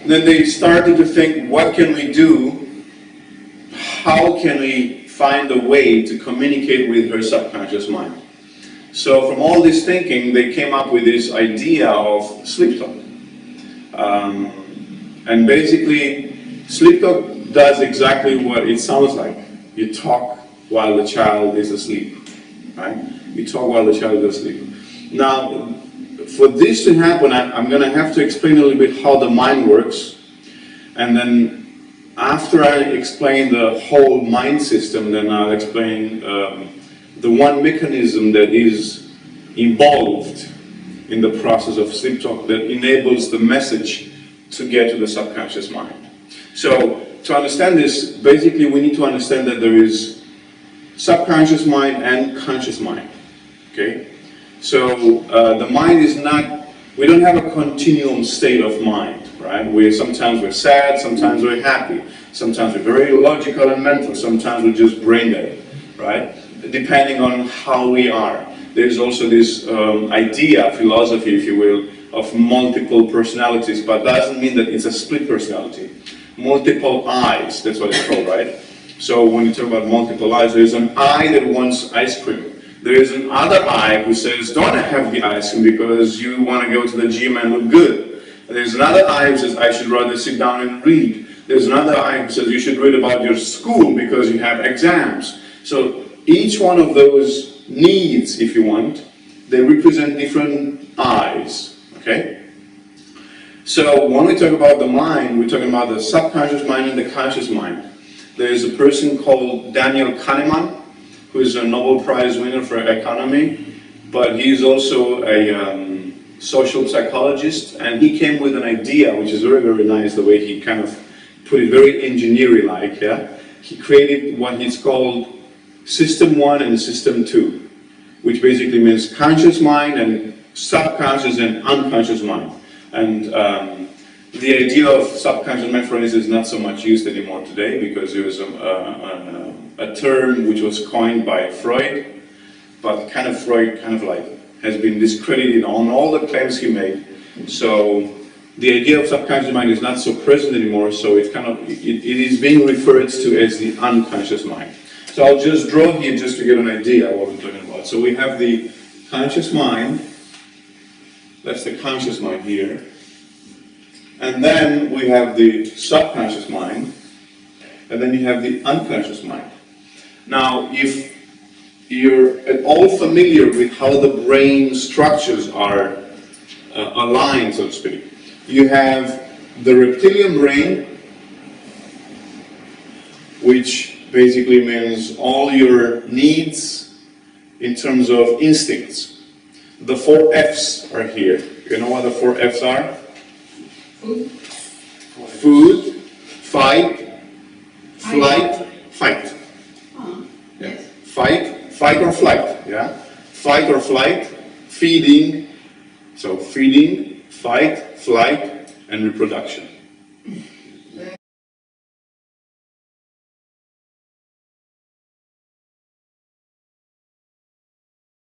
then they started to think, what can we do? How can we find a way to communicate with her subconscious mind? So from all this thinking, they came up with this idea of sleep talk. And basically, sleep talk does exactly what it sounds like. You talk while the child is asleep, right? You talk while the child is asleep. Now, for this to happen, I'm going to have to explain a little bit how the mind works. And then after I explain the whole mind system, then I'll explain the one mechanism that is involved in the process of sleep talk that enables the message to get to the subconscious mind. So, to understand this, basically we need to understand that there is subconscious mind and conscious mind. Okay? So, the mind is not, we don't have a continuum state of mind, right? Sometimes we're sad, sometimes we're happy, sometimes we're very logical and mental, sometimes we're just brain dead, right? Depending on how we are. There's also this idea, philosophy, if you will, of multiple personalities, but doesn't mean that it's a split personality. Multiple eyes, that's what it's called, right? So when you talk about multiple eyes, there's an eye that wants ice cream. There is another eye who says, don't have the ice cream because you want to go to the gym and look good. And there's another eye who says, I should rather sit down and read. There's another eye who says, you should read about your school because you have exams. So each one of those needs, if you want, they represent different eyes, okay? So when we talk about the mind, we're talking about the subconscious mind and the conscious mind. There's a person called Daniel Kahneman, who is a Nobel Prize winner for economy, but he's also a social psychologist, and he came with an idea, which is very, very nice, the way he kind of put it, very engineering-like, yeah? He created what he's called System 1 and System 2, which basically means conscious mind and subconscious and unconscious mind. And the idea of subconscious mind, for instance, is not so much used anymore today because there was a term which was coined by Freud, but Freud has been discredited on all the claims he made. So the idea of subconscious mind is not so present anymore, so it is being referred to as the unconscious mind. So I'll just draw here just to get an idea of what we're talking about. So we have the conscious mind, that's the conscious mind here. And then we have the subconscious mind, and then you have the unconscious mind. Now, if you're at all familiar with how the brain structures are aligned, so to speak, you have the reptilian brain, which basically means all your needs in terms of instincts. The 4 F's are here. You know what the 4 F's are? Food, fight, flight, fight. Yeah. Fight or flight. Yeah. Fight or flight, feeding. So feeding, fight, flight, and reproduction.